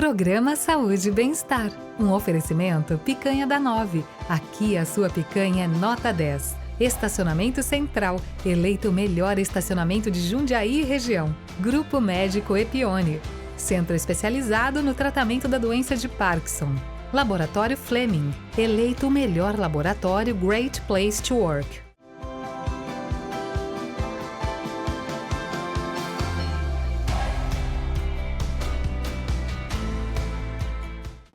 Programa Saúde e Bem-Estar. Um oferecimento Picanha da 9. Aqui a sua picanha é nota 10. Estacionamento Central. Eleito o melhor estacionamento de Jundiaí e região. Grupo Médico Epione. Centro especializado no tratamento da doença de Parkinson. Laboratório Fleming. Eleito o melhor laboratório Great Place to Work.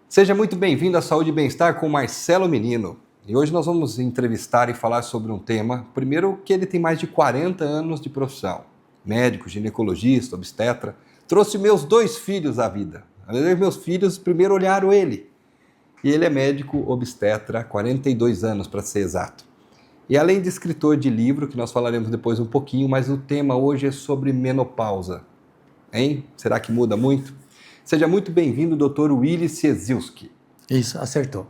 Seja muito bem-vindo à Saúde e Bem-Estar com Marcelo Menino. E hoje nós vamos entrevistar e falar sobre um tema, primeiro que ele tem mais de 40 anos de profissão. Médico, ginecologista, obstetra. Trouxe meus 2 filhos à vida. Meus filhos primeiro olharam ele. E ele é médico obstetra, 42 anos para ser exato. E além de escritor de livro, que nós falaremos depois um pouquinho, mas o tema hoje é sobre menopausa. Hein? Será que muda muito? Seja muito bem-vindo, Dr. Willy Ciesielski. Isso, acertou.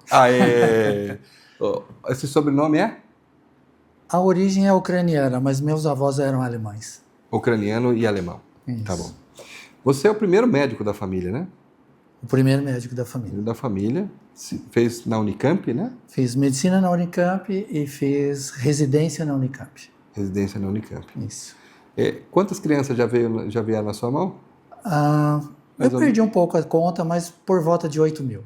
Esse sobrenome é? A origem é ucraniana, mas meus avós eram alemães. Ucraniano e alemão. Isso. Tá bom. Você é o primeiro médico da família, né? O primeiro médico da família. Da família. Fez na Unicamp, né? Fiz medicina na Unicamp e fiz residência na Unicamp. Residência na Unicamp. Isso. Quantas crianças já vieram na sua mão? Eu perdi um pouco a conta, mas por volta de 8.000.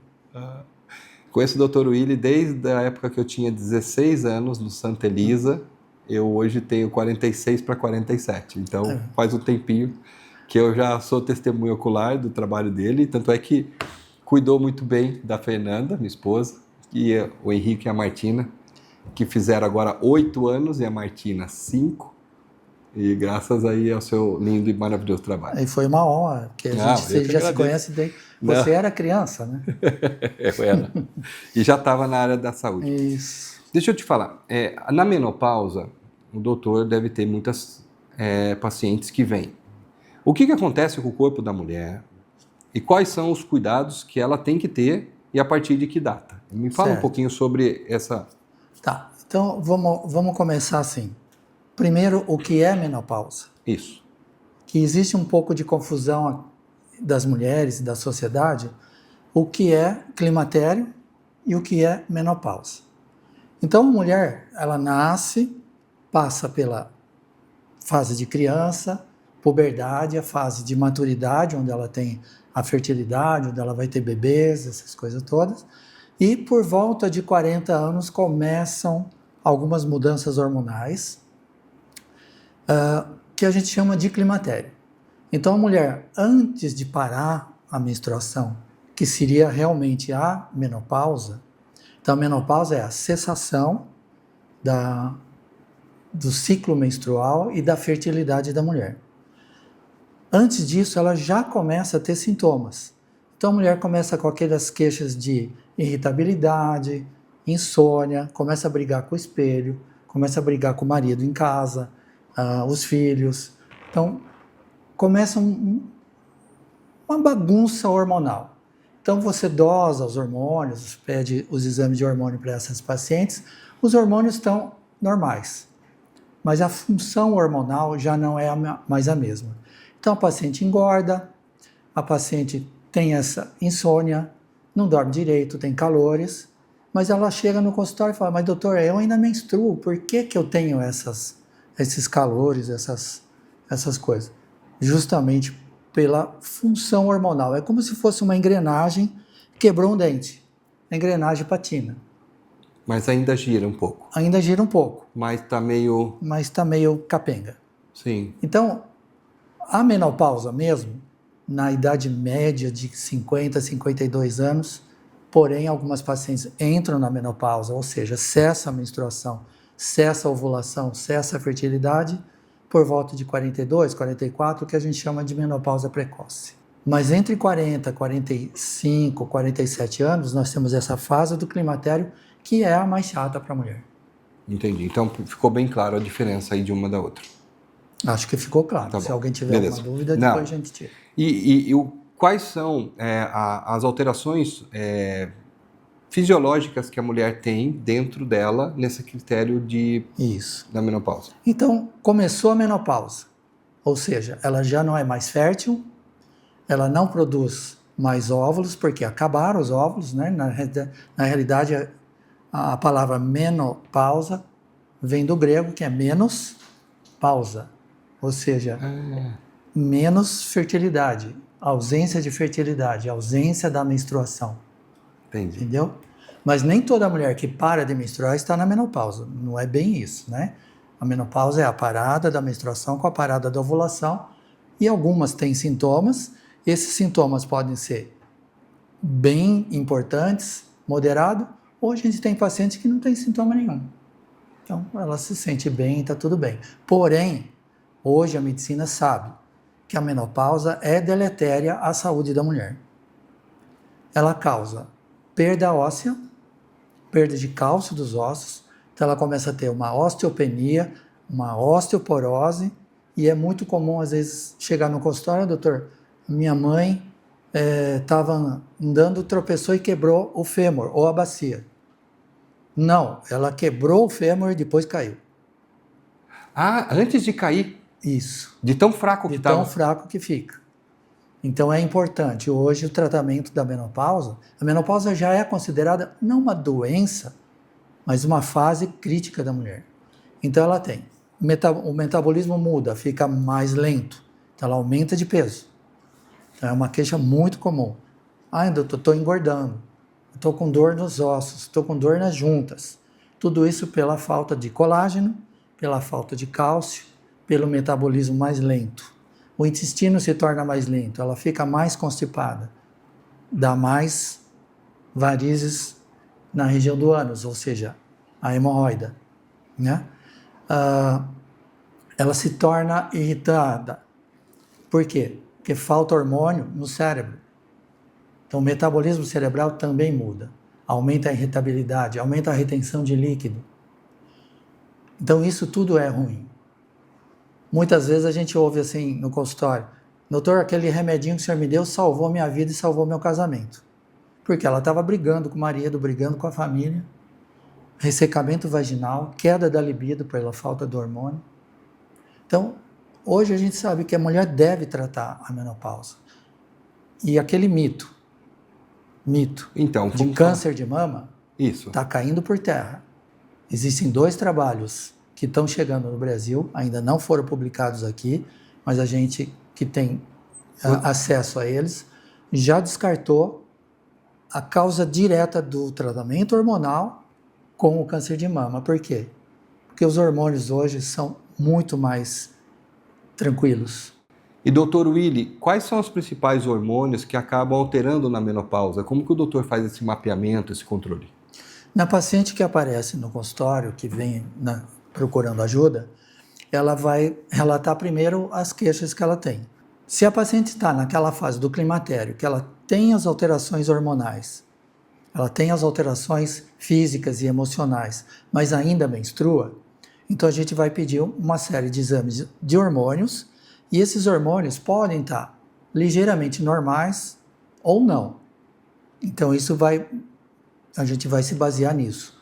Conheço o Dr. Willy desde a época que eu tinha 16 anos, no Santa Elisa. Eu hoje tenho 46 para 47. Então, faz um tempinho que eu já sou testemunha ocular do trabalho dele. Tanto é que cuidou muito bem da Fernanda, minha esposa, e o Henrique e a Martina, que fizeram agora 8 anos, e a Martina 5. E graças aí ao seu lindo e maravilhoso trabalho. E foi uma honra, porque você já se conhece desde... Você era criança, né? Eu era. E já estava na área da saúde. Isso. Deixa eu te falar, na menopausa, o doutor deve ter muitas pacientes que vêm. O que acontece com o corpo da mulher e quais são os cuidados que ela tem que ter e a partir de que data? Me fala um pouquinho sobre essa... Tá, então vamos começar assim. Primeiro, o que é menopausa? Isso. Que existe um pouco de confusão das mulheres e da sociedade, o que é climatério e o que é menopausa. Então, a mulher, ela nasce, passa pela fase de criança, puberdade, a fase de maturidade, onde ela tem a fertilidade, onde ela vai ter bebês, essas coisas todas, e por volta de 40 anos começam algumas mudanças hormonais, que a gente chama de climatério. Então, a mulher, antes de parar a menstruação, que seria realmente a menopausa, então a menopausa é a cessação do ciclo menstrual e da fertilidade da mulher. Antes disso, ela já começa a ter sintomas. Então, a mulher começa com aquelas queixas de irritabilidade, insônia, começa a brigar com o espelho, começa a brigar com o marido em casa, os filhos. Então, começa uma bagunça hormonal. Então, você dosa os hormônios, pede os exames de hormônio para essas pacientes, os hormônios estão normais, mas a função hormonal já não é mais a mesma. Então, a paciente engorda, a paciente tem essa insônia, não dorme direito, tem calores, mas ela chega no consultório e fala, mas doutor, eu ainda menstruo, por que eu tenho esses calores, essas coisas? Justamente pela função hormonal. É como se fosse uma engrenagem, quebrou um dente. A engrenagem patina. Mas ainda gira um pouco. Ainda gira um pouco. Mas está meio capenga. Sim. Então, a menopausa mesmo, na idade média de 50, 52 anos, porém, algumas pacientes entram na menopausa, ou seja, cessa a menstruação, cessa a ovulação, cessa a fertilidade, por volta de 42, 44, que a gente chama de menopausa precoce. Mas entre 40, 45, 47 anos, nós temos essa fase do climatério, que é a mais chata para a mulher. Entendi. Então, ficou bem claro a diferença aí de uma da outra. Acho que ficou claro. Tá Se bom. alguém tiver alguma dúvida, Não. depois a gente tira. E quais são as alterações fisiológicas que a mulher tem dentro dela nesse critério da menopausa? Então, começou a menopausa, ou seja, ela já não é mais fértil, ela não produz mais óvulos, porque acabaram os óvulos, né? Na realidade, a palavra menopausa vem do grego, que é menos pausa, ou seja, menos fertilidade, ausência de fertilidade, ausência da menstruação. Entendi. Entendeu? Mas nem toda mulher que para de menstruar está na menopausa, não é bem isso, né? A menopausa é a parada da menstruação com a parada da ovulação, e algumas têm sintomas. Esses sintomas podem ser bem importantes, moderado, ou a gente tem pacientes que não tem sintoma nenhum. Então, ela se sente bem, está tudo bem. Porém, hoje a medicina sabe que a menopausa é deletéria à saúde da mulher. Ela causa perda óssea, perda de cálcio dos ossos, então ela começa a ter uma osteopenia, uma osteoporose, e é muito comum, às vezes, chegar no consultório, doutor, minha mãe estava andando, tropeçou e quebrou o fêmur ou a bacia. Não, ela quebrou o fêmur e depois caiu. Ah, antes de cair? Isso. De tão fraco que estava? De tão fraco que fica. Então é importante, hoje, o tratamento da menopausa. A menopausa já é considerada não uma doença, mas uma fase crítica da mulher. Então ela tem, o metabolismo muda, fica mais lento, então ela aumenta de peso. Então é uma queixa muito comum. Ah, doutor, estou engordando, estou com dor nos ossos, estou com dor nas juntas. Tudo isso pela falta de colágeno, pela falta de cálcio, pelo metabolismo mais lento. O intestino se torna mais lento, ela fica mais constipada, dá mais varizes na região do ânus, ou seja, a hemorroida, né? Ela se torna irritada. Por quê? Porque falta hormônio no cérebro. Então o metabolismo cerebral também muda, aumenta a irritabilidade, aumenta a retenção de líquido. Então isso tudo é ruim. Muitas vezes a gente ouve assim no consultório, doutor, aquele remedinho que o senhor me deu salvou minha vida e salvou meu casamento. Porque ela estava brigando com o marido, brigando com a família, ressecamento vaginal, queda da libido pela falta do hormônio. Então, hoje a gente sabe que a mulher deve tratar a menopausa. E aquele mito Então, de câncer de mama isso está caindo por terra. Existem 2 trabalhos que estão chegando no Brasil, ainda não foram publicados aqui, mas a gente que tem acesso a eles já descartou a causa direta do tratamento hormonal com o câncer de mama. Por quê? Porque os hormônios hoje são muito mais tranquilos. E doutor Willy, quais são os principais hormônios que acabam alterando na menopausa? Como que o doutor faz esse mapeamento, esse controle? Na paciente que aparece no consultório, que vem procurando ajuda, ela vai relatar primeiro as queixas que ela tem. Se a paciente está naquela fase do climatério, que ela tem as alterações hormonais, ela tem as alterações físicas e emocionais, mas ainda menstrua, então a gente vai pedir uma série de exames de hormônios, e esses hormônios podem estar ligeiramente normais ou não. Então a gente vai se basear nisso.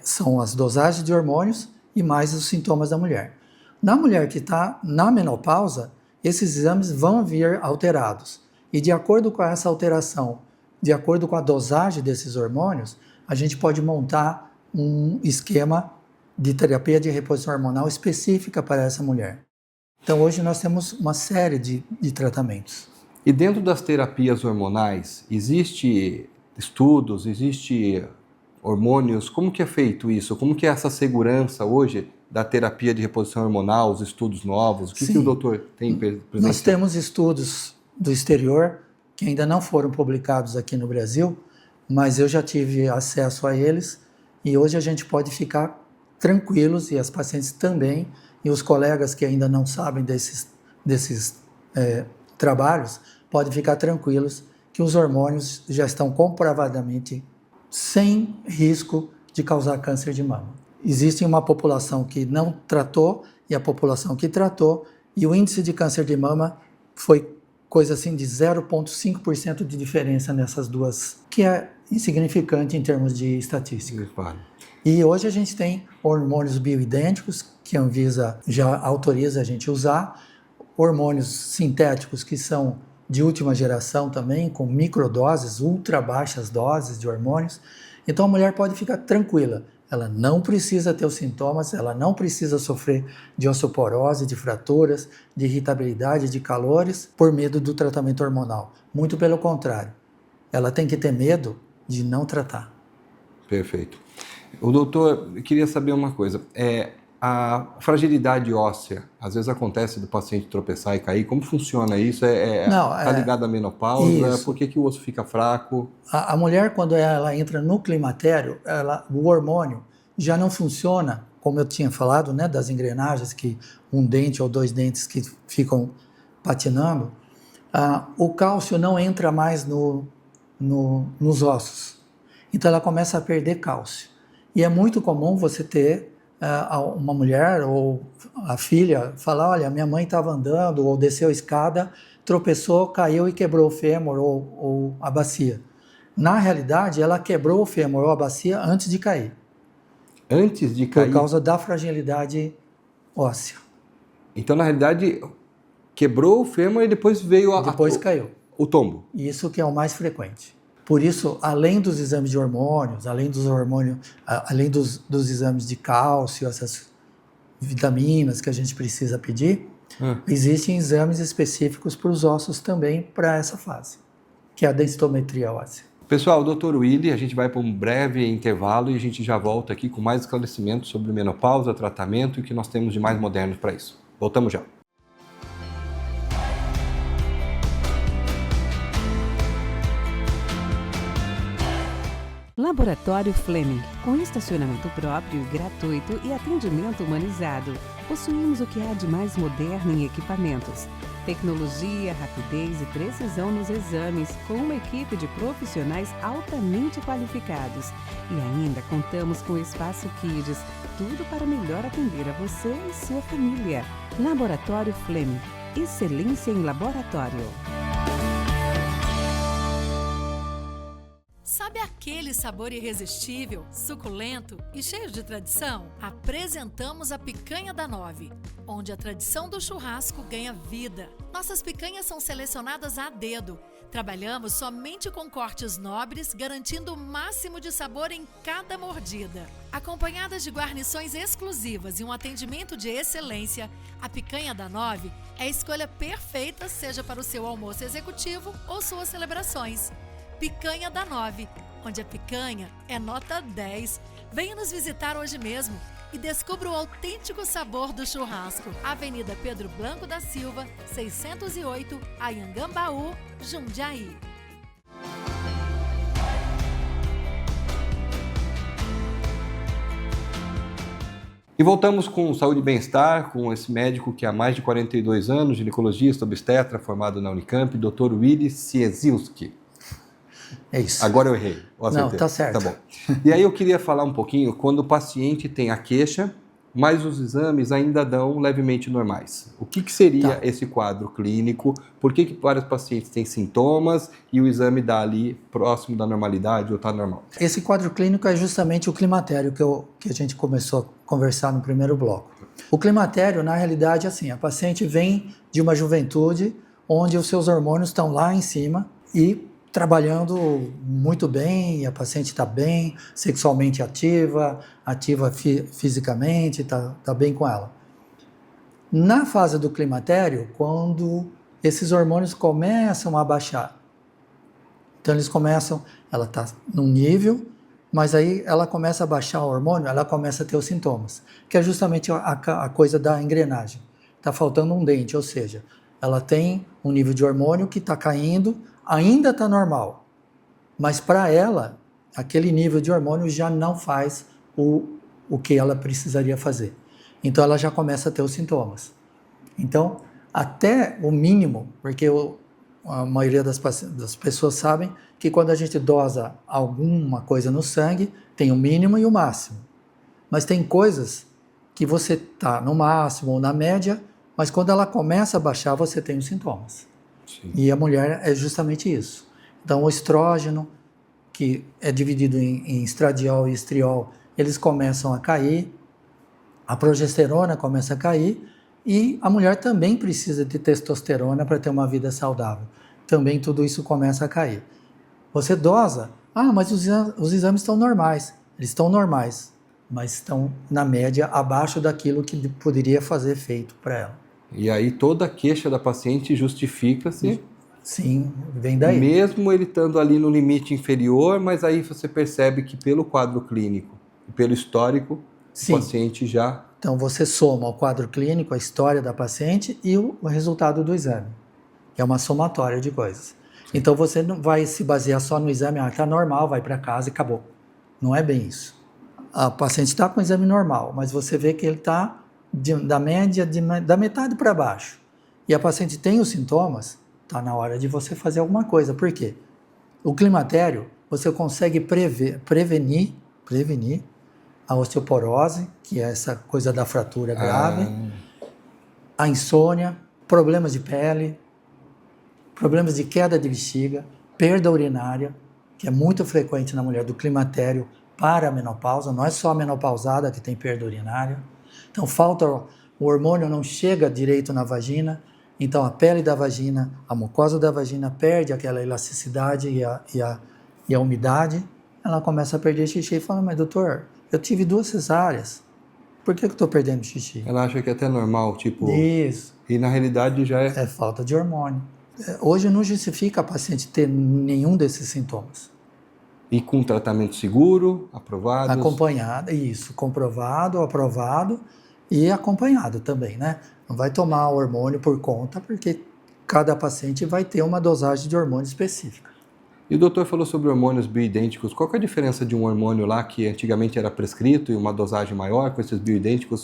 São as dosagens de hormônios e mais os sintomas da mulher. Na mulher que está na menopausa, esses exames vão vir alterados. E de acordo com essa alteração, de acordo com a dosagem desses hormônios, a gente pode montar um esquema de terapia de reposição hormonal específica para essa mulher. Então hoje nós temos uma série de tratamentos. E dentro das terapias hormonais, existe estudos, existe hormônios? Como que é feito isso? Como que é essa segurança hoje da terapia de reposição hormonal, os estudos novos? O que o doutor tem presenciado? Nós temos estudos do exterior que ainda não foram publicados aqui no Brasil, mas eu já tive acesso a eles e hoje a gente pode ficar tranquilos, e as pacientes também, e os colegas que ainda não sabem desses trabalhos, podem ficar tranquilos que os hormônios já estão comprovadamente sem risco de causar câncer de mama. Existe uma população que não tratou e a população que tratou, e o índice de câncer de mama foi coisa assim de 0,5% de diferença nessas duas, que é insignificante em termos de estatística. E hoje a gente tem hormônios bioidênticos, que a Anvisa já autoriza a gente usar, hormônios sintéticos que são de última geração também, com microdoses, ultra baixas doses de hormônios. Então a mulher pode ficar tranquila, ela não precisa ter os sintomas, ela não precisa sofrer de osteoporose, de fraturas, de irritabilidade, de calores, por medo do tratamento hormonal. Muito pelo contrário, ela tem que ter medo de não tratar. Perfeito. O doutor, eu queria saber uma coisa, a fragilidade óssea, às vezes acontece do paciente tropeçar e cair, como funciona isso? Está ligado à menopausa? Isso. Por que o osso fica fraco? A mulher, quando ela entra no climatério, o hormônio já não funciona, como eu tinha falado, né, das engrenagens, que um dente ou 2 dentes que ficam patinando, o cálcio não entra mais nos ossos. Então ela começa a perder cálcio. E é muito comum você ter uma mulher ou a filha falar, olha, minha mãe estava andando ou desceu a escada, tropeçou, caiu e quebrou o fêmur ou a bacia. Na realidade, ela quebrou o fêmur ou a bacia antes de cair. Antes de cair? Por causa da fragilidade óssea. Então, na realidade, quebrou o fêmur e depois veio depois caiu. O tombo. Isso que é o mais frequente. Por isso, além dos exames de hormônios, além dos exames de cálcio, essas vitaminas que a gente precisa pedir, existem exames específicos para os ossos também para essa fase, que é a densitometria óssea. Pessoal, doutor Willy, a gente vai para um breve intervalo e a gente já volta aqui com mais esclarecimentos sobre menopausa, tratamento e o que nós temos de mais moderno para isso. Voltamos já. Laboratório Fleming, com estacionamento próprio, gratuito e atendimento humanizado. Possuímos o que há de mais moderno em equipamentos. Tecnologia, rapidez e precisão nos exames, com uma equipe de profissionais altamente qualificados. E ainda contamos com o Espaço Kids, tudo para melhor atender a você e sua família. Laboratório Fleming, excelência em laboratório. Sabe aquele sabor irresistível, suculento e cheio de tradição? Apresentamos a Picanha da 9, onde a tradição do churrasco ganha vida. Nossas picanhas são selecionadas a dedo. Trabalhamos somente com cortes nobres, garantindo o máximo de sabor em cada mordida. Acompanhadas de guarnições exclusivas e um atendimento de excelência, a Picanha da 9 é a escolha perfeita, seja para o seu almoço executivo ou suas celebrações. Picanha da 9, onde a picanha é nota 10. Venha nos visitar hoje mesmo e descubra o autêntico sabor do churrasco. Avenida Pedro Blanco da Silva, 608, Anhangambaú, Jundiaí. E voltamos com Saúde e Bem-Estar, com esse médico que há mais de 42 anos, ginecologista, obstetra, formado na Unicamp, Dr. Willy Ciesielski. É isso. Agora eu errei. Não, tá certo. Tá bom. E aí eu queria falar um pouquinho, quando o paciente tem a queixa, mas os exames ainda dão levemente normais. O que seria esse quadro clínico? Por que vários pacientes têm sintomas e o exame dá ali próximo da normalidade ou está normal? Esse quadro clínico é justamente o climatério que a gente começou a conversar no primeiro bloco. O climatério, na realidade, é assim, a paciente vem de uma juventude onde os seus hormônios estão lá em cima e trabalhando muito bem, a paciente está bem, sexualmente ativa fisicamente, está bem com ela. Na fase do climatério, quando esses hormônios começam a baixar, então ela está num nível, mas aí ela começa a baixar o hormônio, ela começa a ter os sintomas, que é justamente a coisa da engrenagem. Está faltando um dente, ou seja, ela tem um nível de hormônio que está caindo, ainda está normal, mas para ela, aquele nível de hormônio já não faz o que ela precisaria fazer. Então ela já começa a ter os sintomas. Então, até o mínimo, porque a maioria das pessoas sabem que quando a gente dosa alguma coisa no sangue, tem o mínimo e o máximo. Mas tem coisas que você está no máximo ou na média, mas quando ela começa a baixar, você tem os sintomas. Sim. E a mulher é justamente isso. Então, o estrógeno, que é dividido em estradiol e estriol, eles começam a cair, a progesterona começa a cair, e a mulher também precisa de testosterona para ter uma vida saudável. também tudo isso começa a cair. Você dosa, mas os exames estão normais. Eles estão normais, mas estão, na média, abaixo daquilo que poderia fazer efeito para ela. E aí toda a queixa da paciente justifica-se. Sim, vem daí. Mesmo ele estando ali no limite inferior, mas aí você percebe que pelo quadro clínico e pelo histórico, Sim. o paciente já... Então você soma o quadro clínico, a história da paciente e o resultado do exame. É uma somatória de coisas. Então você não vai se basear só no exame, está normal, vai para casa e acabou. Não é bem isso. A paciente está com o exame normal, mas você vê que ele está da média, da metade para baixo. E a paciente tem os sintomas, está na hora de você fazer alguma coisa. Por quê? O climatério, você consegue prevenir a osteoporose, que é essa coisa da fratura grave, a insônia, problemas de pele, problemas de queda de bexiga, perda urinária, que é muito frequente na mulher do climatério para a menopausa, não é só a menopausada que tem perda urinária. Então falta, o hormônio não chega direito na vagina, então a pele da vagina, a mucosa da vagina perde aquela elasticidade e a umidade, ela começa a perder xixi e fala, mas doutor, eu tive 2 cesáreas, por que eu estou perdendo xixi? Ela acha que é até normal, tipo... Isso. E na realidade já é... É falta de hormônio. Hoje não justifica a paciente ter nenhum desses sintomas. E com tratamento seguro, aprovado? Acompanhado, isso, comprovado, aprovado e acompanhado também, né? Não vai tomar hormônio por conta, porque cada paciente vai ter uma dosagem de hormônio específica. E o doutor falou sobre hormônios bioidênticos. Qual que é a diferença de um hormônio lá que antigamente era prescrito e uma dosagem maior com esses bioidênticos?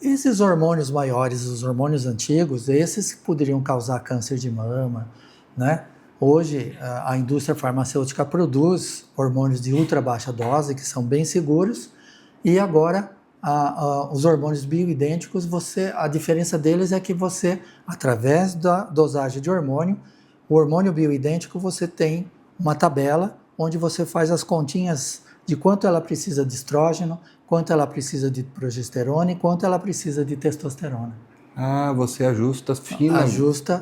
Esses hormônios maiores, os hormônios antigos, esses poderiam causar câncer de mama, né? Hoje, a indústria farmacêutica produz hormônios de ultra baixa dose, que são bem seguros, e agora os hormônios bioidênticos, a diferença deles é que você, através da dosagem de hormônio, o hormônio bioidêntico, você tem uma tabela onde você faz as continhas de quanto ela precisa de estrógeno, quanto ela precisa de progesterona e quanto ela precisa de testosterona. Você ajusta fino.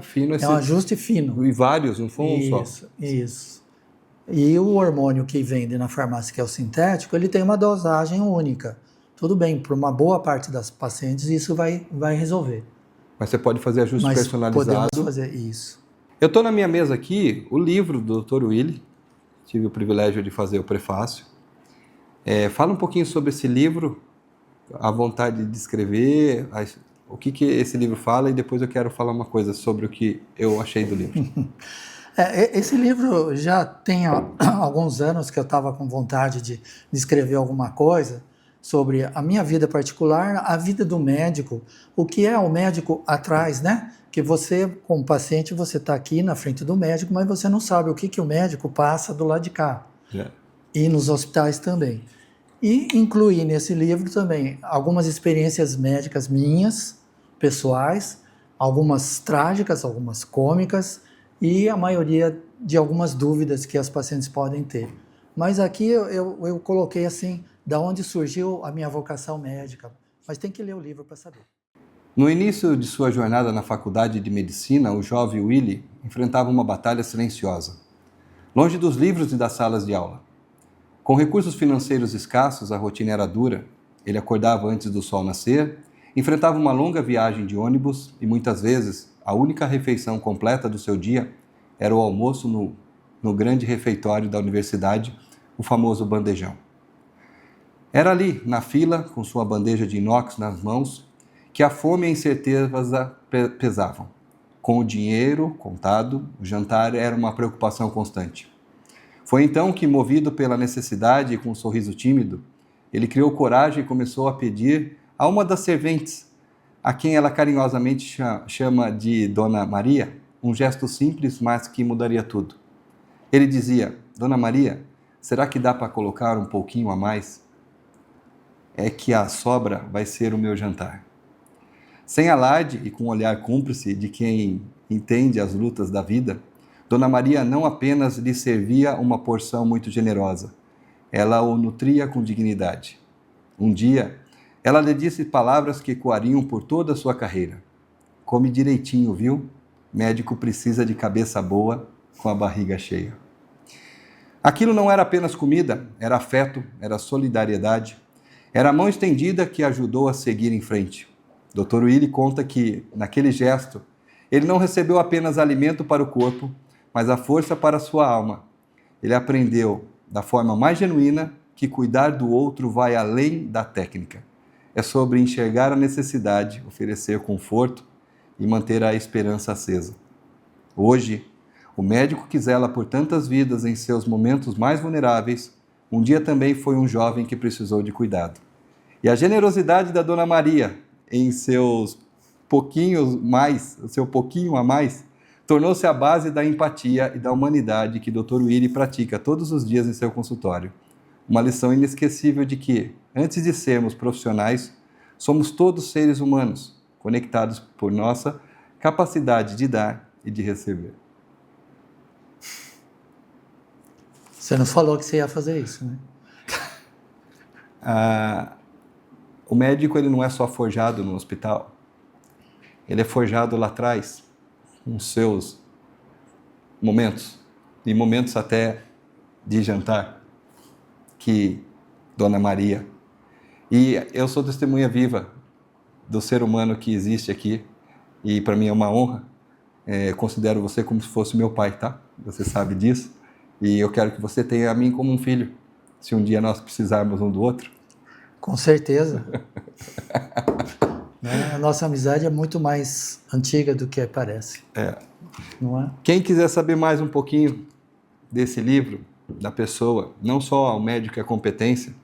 Fino é um ajuste fino. E vários, não foi um só. Isso. E o hormônio que vende na farmácia, que é o sintético, ele tem uma dosagem única. Tudo bem, para uma boa parte das pacientes isso vai resolver. Mas você pode fazer ajuste personalizado. Podemos fazer isso. Eu estou na minha mesa aqui, o livro do Dr. Willy. Tive o privilégio de fazer o prefácio. Fala um pouquinho sobre esse livro, a vontade de escrever, o que esse livro fala, e depois eu quero falar uma coisa sobre o que eu achei do livro. Esse livro já tem alguns anos que eu estava com vontade de escrever alguma coisa sobre a minha vida particular, a vida do médico, o que é o médico atrás, né? Que você, como paciente, você está aqui na frente do médico, mas você não sabe o que o médico passa do lado de cá. E nos hospitais também. E incluí nesse livro também algumas experiências médicas minhas, pessoais, algumas trágicas, algumas cômicas, e a maioria de algumas dúvidas que as pacientes podem ter. Mas aqui eu coloquei assim, da onde surgiu a minha vocação médica. Mas tem que ler o livro para saber. No início de sua jornada na faculdade de medicina, o jovem Willy enfrentava uma batalha silenciosa, longe dos livros e das salas de aula. Com recursos financeiros escassos, a rotina era dura. Ele acordava antes do sol nascer, enfrentava uma longa viagem de ônibus e muitas vezes a única refeição completa do seu dia era o almoço no grande refeitório da universidade, o famoso bandejão. Era ali, na fila, com sua bandeja de inox nas mãos, que a fome e a incerteza pesavam. Com o dinheiro contado, o jantar era uma preocupação constante. Foi então que, movido pela necessidade e com um sorriso tímido, ele criou coragem e começou a pedir a uma das serventes, a quem ela carinhosamente chama de Dona Maria, um gesto simples, mas que mudaria tudo. Ele dizia: Dona Maria, será que dá para colocar um pouquinho a mais? É que a sobra vai ser o meu jantar. Sem alarde e com um olhar cúmplice de quem entende as lutas da vida, Dona Maria não apenas lhe servia uma porção muito generosa, ela o nutria com dignidade. Um dia, ela lhe disse palavras que ecoariam por toda a sua carreira. Come direitinho, viu? Médico precisa de cabeça boa com a barriga cheia. Aquilo não era apenas comida, era afeto, era solidariedade, era a mão estendida que ajudou a seguir em frente. Dr. Willi conta que, naquele gesto, ele não recebeu apenas alimento para o corpo, mas a força para a sua alma. Ele aprendeu, da forma mais genuína, que cuidar do outro vai além da técnica. É sobre enxergar a necessidade, oferecer conforto e manter a esperança acesa. Hoje, o médico que zela por tantas vidas em seus momentos mais vulneráveis, um dia também foi um jovem que precisou de cuidado. E a generosidade da Dona Maria, em seus seu pouquinho a mais, tornou-se a base da empatia e da humanidade que Dr. Willi pratica todos os dias em seu consultório. Uma lição inesquecível de que, antes de sermos profissionais, somos todos seres humanos, conectados por nossa capacidade de dar e de receber. Você não falou que você ia fazer isso, né? O médico ele não é só forjado no hospital, ele é forjado lá atrás, com seus momentos, e momentos até de jantar, que Dona Maria, e eu sou testemunha viva do ser humano que existe aqui, e para mim é uma honra, considero você como se fosse meu pai, tá? Você sabe disso, e eu quero que você tenha a mim como um filho, se um dia nós precisarmos um do outro. Com certeza. A nossa amizade é muito mais antiga do que parece. Não é? Quem quiser saber mais um pouquinho desse livro, da pessoa, não só o médico e a competência,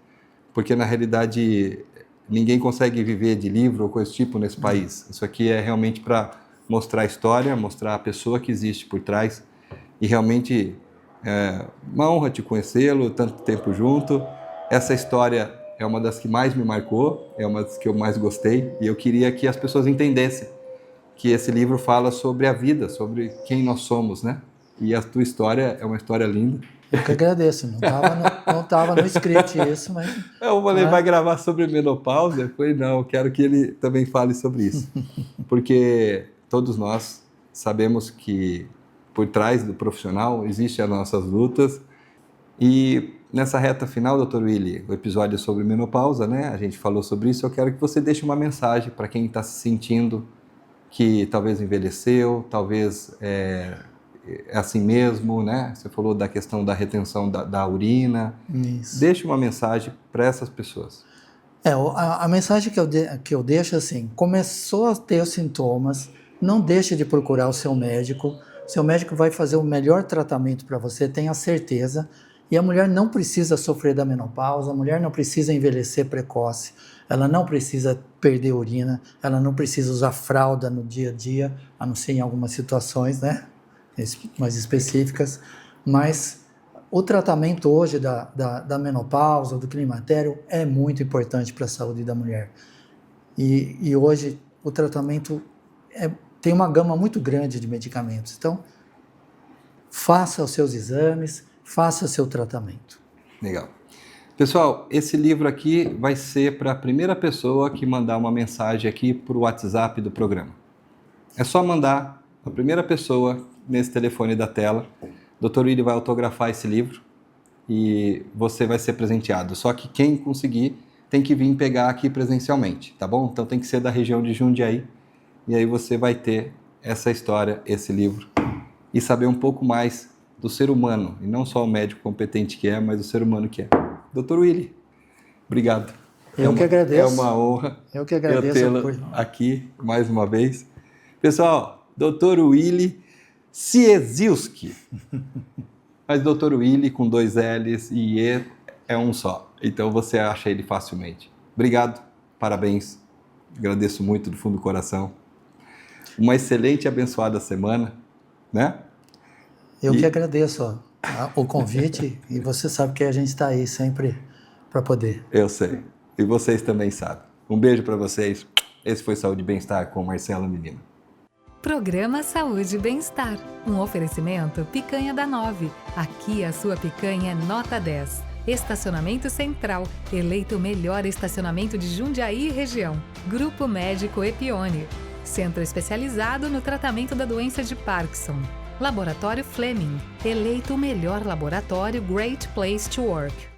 porque na realidade ninguém consegue viver de livro ou coisa do tipo nesse país. Isso aqui é realmente para mostrar a história, mostrar a pessoa que existe por trás, e realmente é uma honra te conhecê-lo, tanto tempo junto. Essa história é uma das que mais me marcou, é uma das que eu mais gostei, e eu queria que as pessoas entendessem que esse livro fala sobre a vida, sobre quem nós somos, né? E a tua história é uma história linda. Eu que agradeço, não estava no script isso, mas... Eu falei, vai gravar sobre menopausa? Eu falei, não, eu quero que ele também fale sobre isso. Porque todos nós sabemos que por trás do profissional existem as nossas lutas. E nessa reta final, Dr. Willi, o episódio sobre menopausa, né? A gente falou sobre isso. Eu quero que você deixe uma mensagem para quem está se sentindo que talvez envelheceu, talvez é assim mesmo, né? Você falou da questão da retenção da urina. Isso. Deixe uma mensagem para essas pessoas. A mensagem que eu deixo é assim: começou a ter os sintomas, não deixe de procurar o seu médico. Seu médico vai fazer o melhor tratamento para você, tenha certeza. E a mulher não precisa sofrer da menopausa, a mulher não precisa envelhecer precoce, ela não precisa perder urina, ela não precisa usar fralda no dia a dia, a não ser em algumas situações, né, mais específicas. Mas o tratamento hoje da menopausa, do climatério, é muito importante para a saúde da mulher. E hoje o tratamento tem uma gama muito grande de medicamentos. Então, faça os seus exames, faça seu tratamento. Legal. Pessoal, esse livro aqui vai ser para a primeira pessoa que mandar uma mensagem aqui para o WhatsApp do programa. É só mandar a primeira pessoa nesse telefone da tela. O Dr. Willi vai autografar esse livro e você vai ser presenteado. Só que quem conseguir tem que vir pegar aqui presencialmente, tá bom? Então tem que ser da região de Jundiaí. E aí você vai ter essa história, esse livro, e saber um pouco mais do ser humano, e não só o médico competente que é, mas o ser humano que é. Dr. Willi, obrigado. Eu que agradeço. É uma honra eu tê-lo aqui mais uma vez. Pessoal, Dr. Willi Ciesielski. Mas Dr. Willi com 2 L's e E é um só. Então você acha ele facilmente. Obrigado, parabéns. Agradeço muito do fundo do coração. Uma excelente e abençoada semana, né? Eu que agradeço o convite e você sabe que a gente está aí sempre para poder. Eu sei. E vocês também sabem. Um beijo para vocês. Esse foi Saúde e Bem-Estar com Marcelo Menino. Programa Saúde e Bem-Estar. Um oferecimento Picanha da 9. Aqui a sua picanha é nota 10. Estacionamento Central. Eleito o melhor estacionamento de Jundiaí e região. Grupo Médico Epione. Centro especializado no tratamento da doença de Parkinson. Laboratório Fleming, eleito o melhor laboratório Great Place to Work.